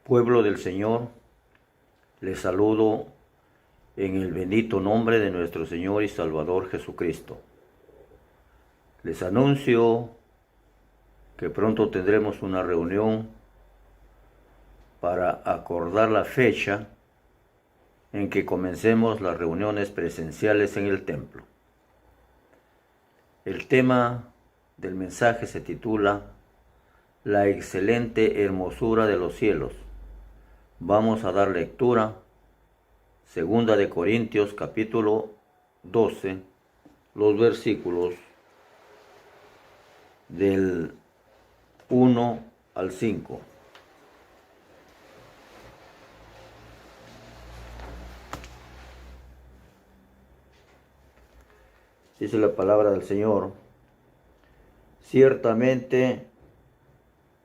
Pueblo del Señor, les saludo en el bendito nombre de nuestro Señor y Salvador Jesucristo. Les anuncio que pronto tendremos una reunión para acordar la fecha en que comencemos las reuniones presenciales en el templo. El tema del mensaje se titula La excelente hermosura de los cielos. Vamos a dar lectura, 2 de Corintios capítulo 12, los versículos del 1 al 5. Dice la palabra del Señor: ciertamente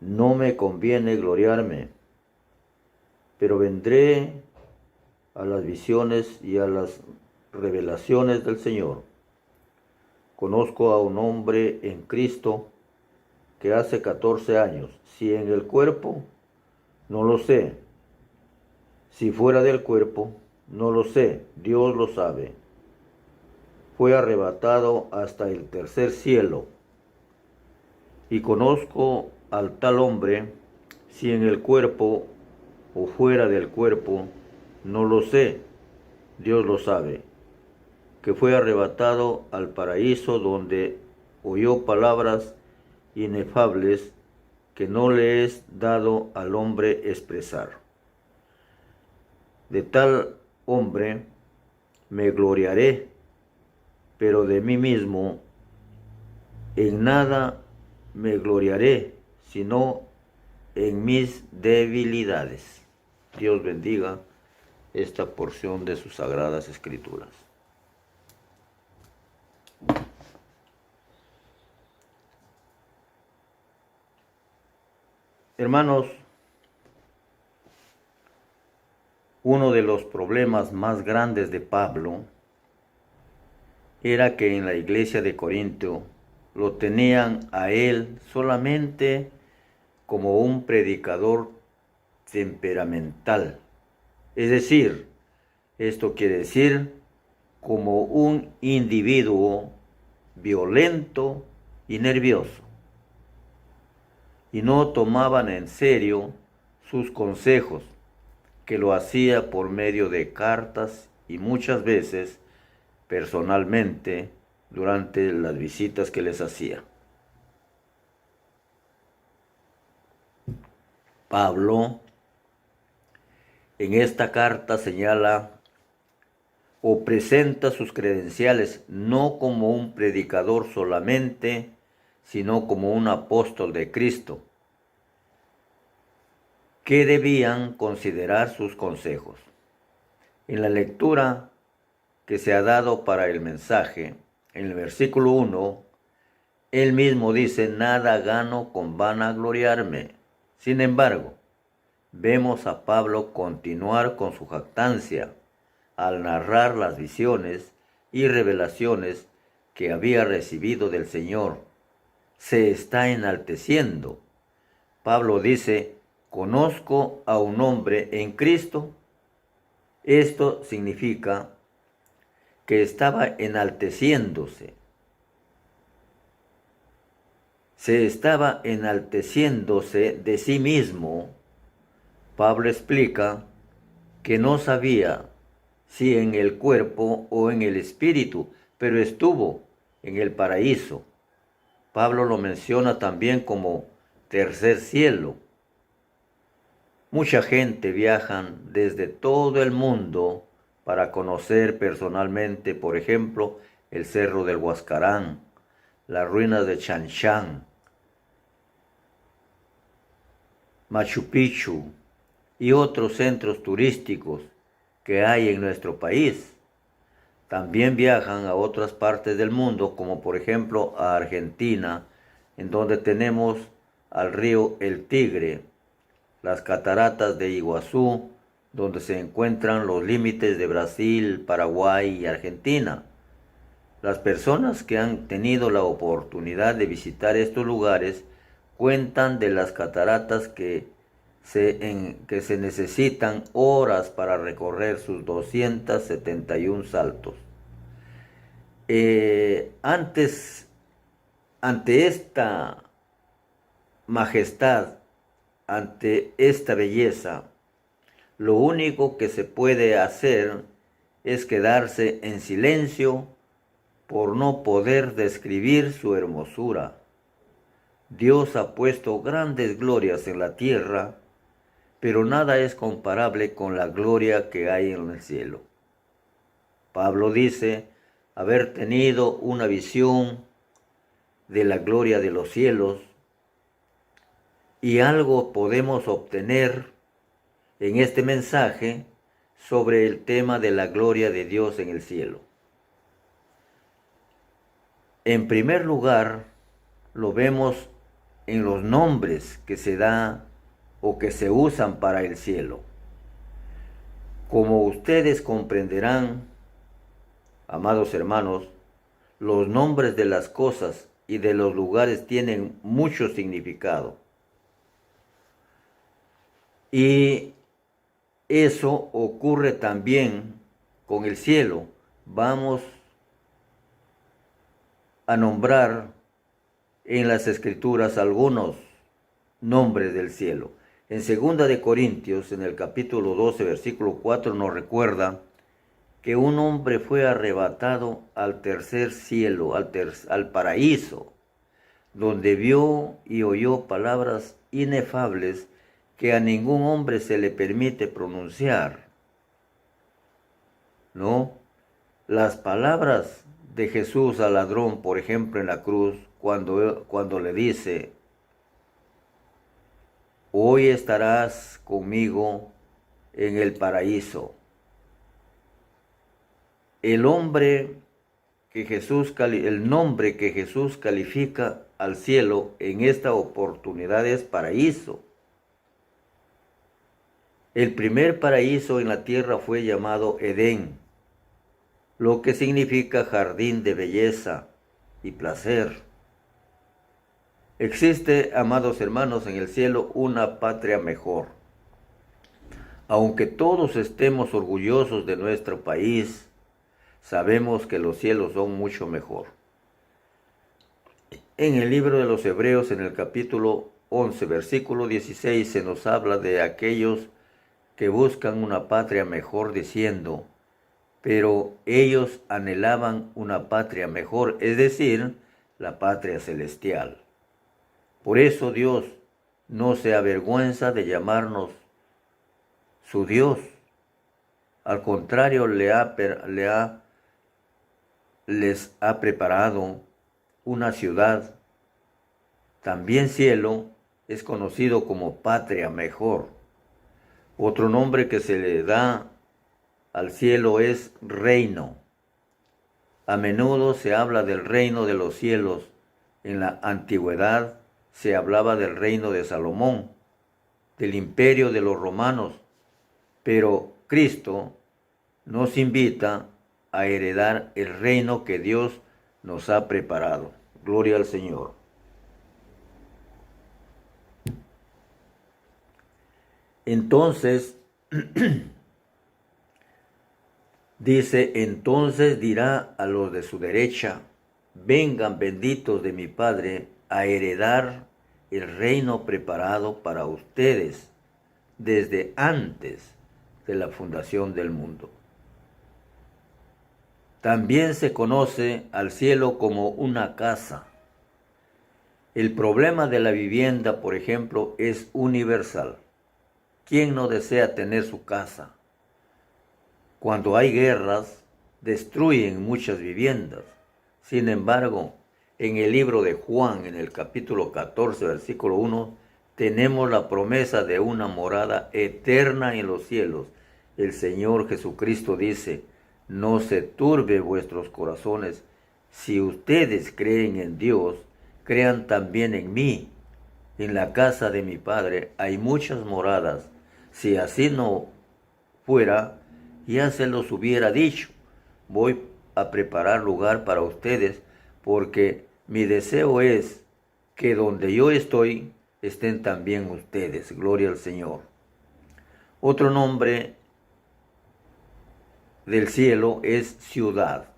no me conviene gloriarme, pero vendré a las visiones y a las revelaciones del Señor. Conozco a un hombre en Cristo que hace 14 años, si en el cuerpo, no lo sé, si fuera del cuerpo, no lo sé, Dios lo sabe. Fue arrebatado hasta el tercer cielo. Y conozco al tal hombre, si en el cuerpo o fuera del cuerpo, no lo sé, Dios lo sabe, que fue arrebatado al paraíso, donde oyó palabras inefables que no le es dado al hombre expresar. De tal hombre me gloriaré, pero de mí mismo en nada me gloriaré, sino en mis debilidades. Dios bendiga esta porción de sus sagradas escrituras. Hermanos, uno de los problemas más grandes de Pablo era que en la iglesia de Corinto lo tenían a él solamente como un predicador temperamental. Es decir, esto quiere decir como un individuo violento y nervioso. Y no tomaban en serio sus consejos, que lo hacía por medio de cartas y muchas veces personalmente durante las visitas que les hacía. Pablo en esta carta señala o presenta sus credenciales no como un predicador solamente, sino como un apóstol de Cristo, que debían considerar sus consejos. En la lectura que se ha dado para el mensaje, en el versículo 1, él mismo dice: nada gano con vanagloriarme. Sin embargo, vemos a Pablo continuar con su jactancia al narrar las visiones y revelaciones que había recibido del Señor. Se está enalteciendo. Pablo dice: conozco a un hombre en Cristo. Esto significa que estaba enalteciéndose. Se estaba enalteciéndose de sí mismo. Pablo explica que no sabía si en el cuerpo o en el espíritu, pero estuvo en el paraíso. Pablo lo menciona también como tercer cielo. Mucha gente viaja desde todo el mundo para conocer personalmente, por ejemplo, el Cerro del Huascarán, las ruinas de Chan Chan, Machu Picchu y otros centros turísticos que hay en nuestro país. También viajan a otras partes del mundo, como por ejemplo a Argentina, en donde tenemos al río El Tigre, las cataratas de Iguazú, donde se encuentran los límites de Brasil, Paraguay y Argentina. Las personas que han tenido la oportunidad de visitar estos lugares cuentan de las cataratas que que se necesitan horas para recorrer sus 271 saltos. Ante esta majestad, ante esta belleza, lo único que se puede hacer es quedarse en silencio por no poder describir su hermosura. Dios ha puesto grandes glorias en la tierra, pero nada es comparable con la gloria que hay en el cielo. Pablo dice haber tenido una visión de la gloria de los cielos, y algo podemos obtener en este mensaje sobre el tema de la gloria de Dios en el cielo. En primer lugar, lo vemos en los nombres que se da o que se usan para el cielo. Como ustedes comprenderán, amados hermanos, los nombres de las cosas y de los lugares tienen mucho significado. Y eso ocurre también con el cielo. Vamos a nombrar en las Escrituras algunos nombres del cielo. En 2 de Corintios, en el capítulo 12, versículo 4, nos recuerda que un hombre fue arrebatado al tercer cielo, al paraíso, donde vio y oyó palabras inefables que a ningún hombre se le permite pronunciar. ¿No? Las palabras de Jesús al ladrón, por ejemplo, en la cruz, cuando le dice: hoy estarás conmigo en el paraíso. El nombre que Jesús califica al cielo en esta oportunidad es paraíso. El primer paraíso en la tierra fue llamado Edén, lo que significa jardín de belleza y placer. Existe, amados hermanos, en el cielo una patria mejor. Aunque todos estemos orgullosos de nuestro país, sabemos que los cielos son mucho mejor. En el libro de los Hebreos, en el capítulo 11, versículo 16, se nos habla de aquellos que buscan una patria mejor, diciendo: pero ellos anhelaban una patria mejor, es decir, la patria celestial. Por eso Dios no se avergüenza de llamarnos su Dios. Al contrario, les ha preparado una ciudad. También cielo es conocido como patria mejor. Otro nombre que se le da al cielo es reino. A menudo se habla del reino de los cielos. En la antigüedad se hablaba del reino de Salomón, del imperio de los romanos, pero Cristo nos invita a heredar el reino que Dios nos ha preparado. Gloria al Señor. Entonces, dice: entonces dirá a los de su derecha: vengan, benditos de mi Padre, a heredar el reino preparado para ustedes desde antes de la fundación del mundo. También se conoce al cielo como una casa. El problema de la vivienda, por ejemplo, es universal. ¿Quién no desea tener su casa? Cuando hay guerras, destruyen muchas viviendas. Sin embargo, en el libro de Juan, en el capítulo 14, versículo 1, tenemos la promesa de una morada eterna en los cielos. El Señor Jesucristo dice: no se turbe vuestros corazones. Si ustedes creen en Dios, crean también en mí. En la casa de mi Padre hay muchas moradas. Si así no fuera, ya se los hubiera dicho. Voy a preparar lugar para ustedes, porque mi deseo es que donde yo estoy, estén también ustedes. Gloria al Señor. Otro nombre del cielo es ciudad.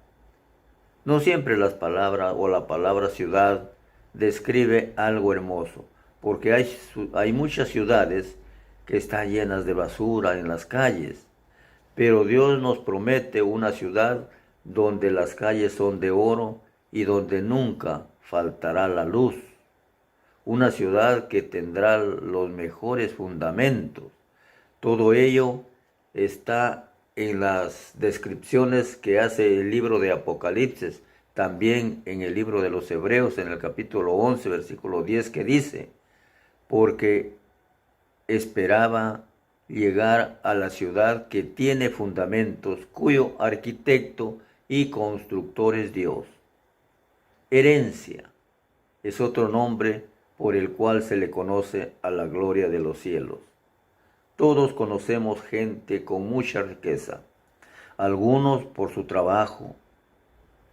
No siempre las palabras o la palabra ciudad describe algo hermoso, porque hay muchas ciudades que están llenas de basura en las calles, pero Dios nos promete una ciudad donde las calles son de oro y donde nunca faltará la luz. Una ciudad que tendrá los mejores fundamentos. Todo ello está en las descripciones que hace el libro de Apocalipsis, también en el libro de los Hebreos, en el capítulo 11, versículo 10, que dice, porque esperaba llegar a la ciudad que tiene fundamentos, cuyo arquitecto y constructor es Dios. Herencia es otro nombre por el cual se le conoce a la gloria de los cielos. Todos conocemos gente con mucha riqueza, algunos por su trabajo,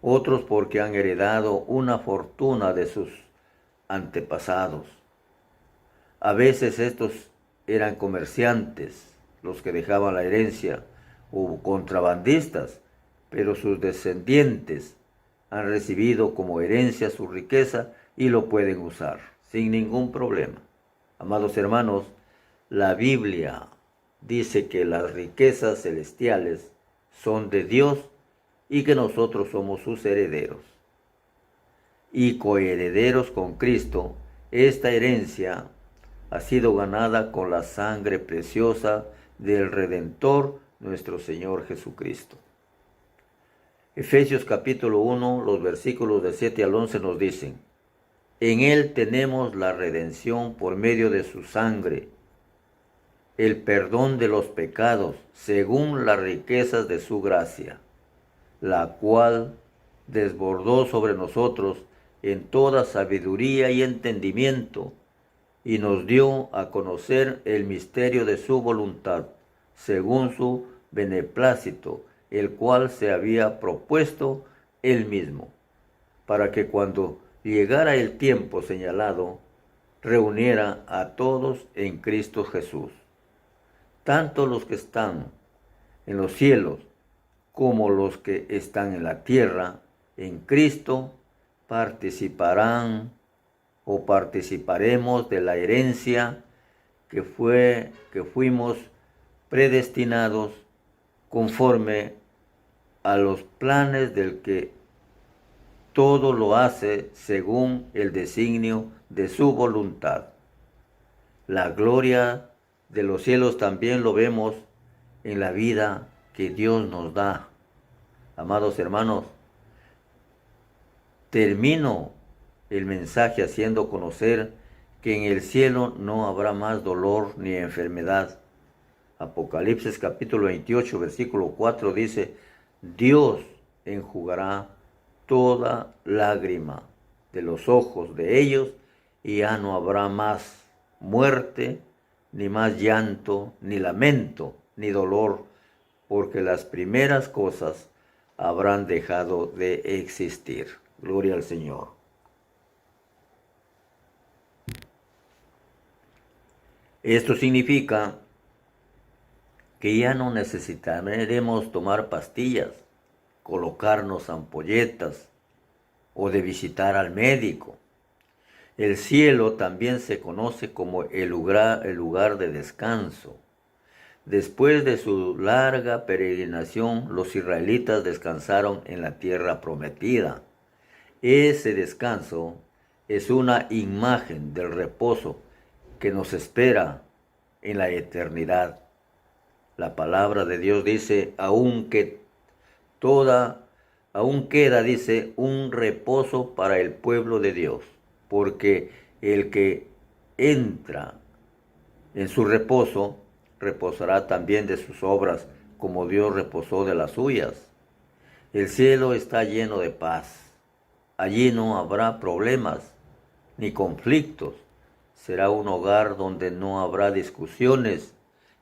otros porque han heredado una fortuna de sus antepasados. A veces estos eran comerciantes, los que dejaban la herencia, o contrabandistas, pero sus descendientes han recibido como herencia su riqueza y lo pueden usar sin ningún problema. Amados hermanos, la Biblia dice que las riquezas celestiales son de Dios y que nosotros somos sus herederos. Y coherederos con Cristo, esta herencia ha sido ganada con la sangre preciosa del Redentor, nuestro Señor Jesucristo. Efesios capítulo 1, los versículos de 7 al 11 nos dicen, en Él tenemos la redención por medio de su sangre, el perdón de los pecados, según las riquezas de su gracia, la cual desbordó sobre nosotros en toda sabiduría y entendimiento, y nos dio a conocer el misterio de su voluntad, según su beneplácito, el cual se había propuesto él mismo, para que cuando llegara el tiempo señalado, reuniera a todos en Cristo Jesús, tanto los que están en los cielos como los que están en la tierra, en Cristo participarán o participaremos de la herencia que fuimos predestinados conforme a los planes del que todo lo hace según el designio de su voluntad. La gloria de los cielos también lo vemos en la vida que Dios nos da. Amados hermanos, termino el mensaje haciendo conocer que en el cielo no habrá más dolor ni enfermedad. Apocalipsis capítulo 28, versículo 4 dice, Dios enjugará toda lágrima de los ojos de ellos y ya no habrá más muerte, ni más llanto, ni lamento, ni dolor, porque las primeras cosas habrán dejado de existir. Gloria al Señor. Esto significa que ya no necesitaremos tomar pastillas, colocarnos ampolletas o de visitar al médico. El cielo también se conoce como el lugar de descanso. Después de su larga peregrinación, los israelitas descansaron en la tierra prometida. Ese descanso es una imagen del reposo que nos espera en la eternidad. La palabra de Dios dice, aún queda, dice, un reposo para el pueblo de Dios, porque el que entra en su reposo, reposará también de sus obras, como Dios reposó de las suyas. El cielo está lleno de paz. Allí no habrá problemas ni conflictos. Será un hogar donde no habrá discusiones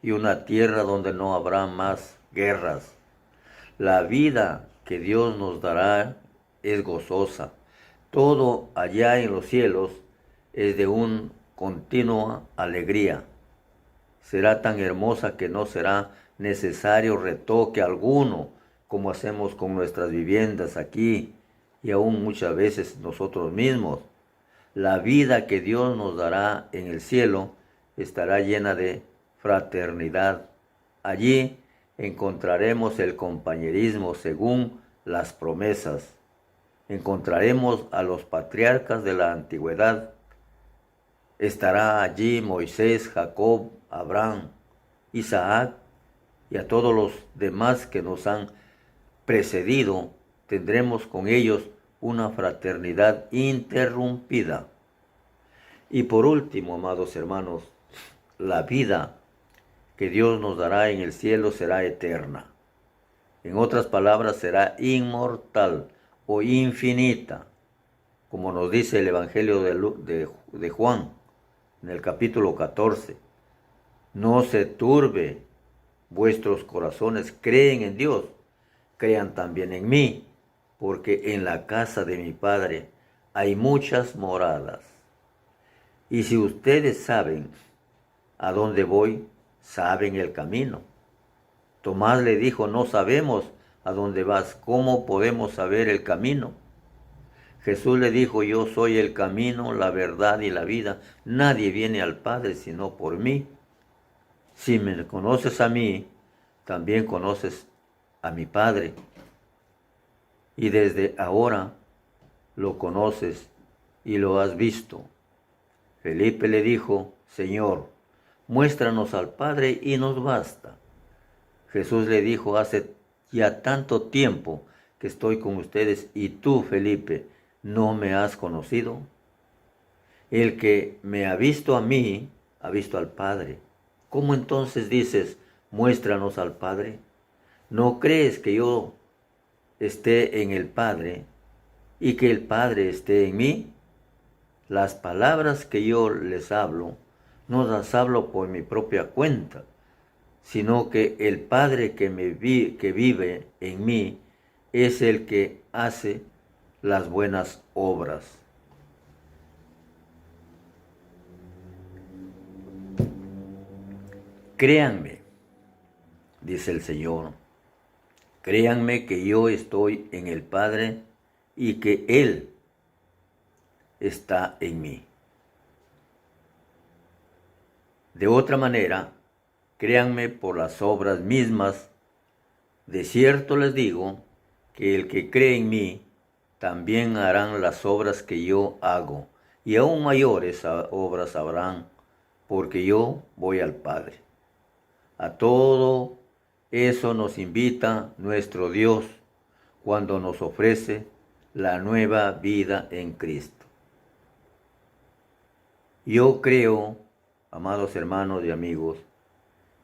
y una tierra donde no habrá más guerras. La vida que Dios nos dará es gozosa. Todo allá en los cielos es de un continua alegría. Será tan hermosa que no será necesario retoque alguno, como hacemos con nuestras viviendas aquí y aún muchas veces nosotros mismos. La vida que Dios nos dará en el cielo estará llena de fraternidad. Allí encontraremos el compañerismo según las promesas. Encontraremos a los patriarcas de la antigüedad. Estará allí Moisés, Jacob, Abraham, Isaac y a todos los demás que nos han precedido. Tendremos con ellos una fraternidad interrumpida. Y por último, amados hermanos, la vida que Dios nos dará en el cielo será eterna. En otras palabras, será inmortal o infinita, como nos dice el Evangelio de Juan, en el capítulo 14. No se turbe vuestros corazones, creen en Dios, crean también en mí, porque en la casa de mi Padre hay muchas moradas. Y si ustedes saben a dónde voy, saben el camino. Tomás le dijo, no sabemos a dónde vas, ¿cómo podemos saber el camino? Jesús le dijo, yo soy el camino, la verdad y la vida. Nadie viene al Padre sino por mí. Si me conoces a mí, también conoces a mi Padre. Y desde ahora lo conoces y lo has visto. Felipe le dijo, Señor, muéstranos al Padre y nos basta. Jesús le dijo, hace ya tanto tiempo que estoy con ustedes y tú, Felipe, ¿no me has conocido? El que me ha visto a mí, ha visto al Padre. ¿Cómo entonces dices, muéstranos al Padre? ¿No crees que yo esté en el Padre y que el Padre esté en mí? Las palabras que yo les hablo, no las hablo por mi propia cuenta, sino que el Padre que vive en mí es el que hace las buenas obras. Créanme, dice el Señor, créanme que yo estoy en el Padre y que Él está en mí. De otra manera, créanme por las obras mismas. De cierto les digo que el que cree en mí, también harán las obras que yo hago, y aún mayores obras habrán, porque yo voy al Padre. A todo eso nos invita nuestro Dios cuando nos ofrece la nueva vida en Cristo. Yo creo, amados hermanos y amigos,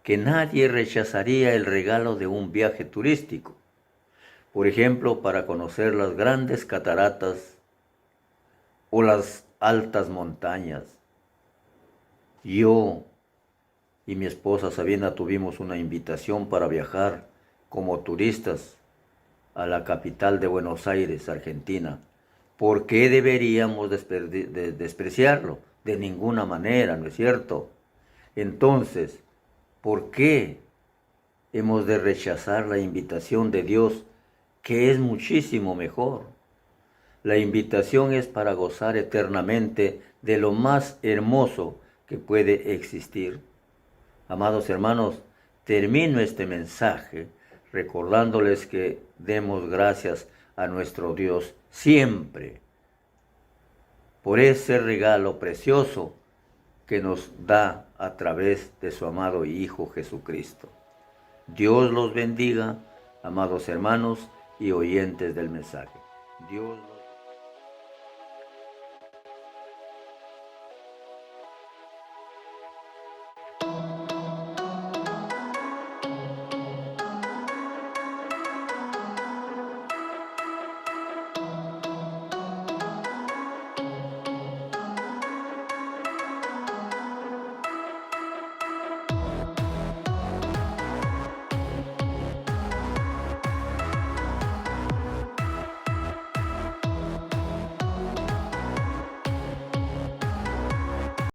que nadie rechazaría el regalo de un viaje turístico, por ejemplo, para conocer las grandes cataratas o las altas montañas. Yo y mi esposa Sabina tuvimos una invitación para viajar como turistas a la capital de Buenos Aires, Argentina. ¿Por qué deberíamos despreciarlo? De ninguna manera, ¿no es cierto? Entonces, ¿por qué hemos de rechazar la invitación de Dios, que es muchísimo mejor? La invitación es para gozar eternamente de lo más hermoso que puede existir. Amados hermanos, termino este mensaje recordándoles que demos gracias a nuestro Dios siempre por ese regalo precioso que nos da a través de su amado Hijo Jesucristo. Dios los bendiga, amados hermanos y oyentes del mensaje. Dios los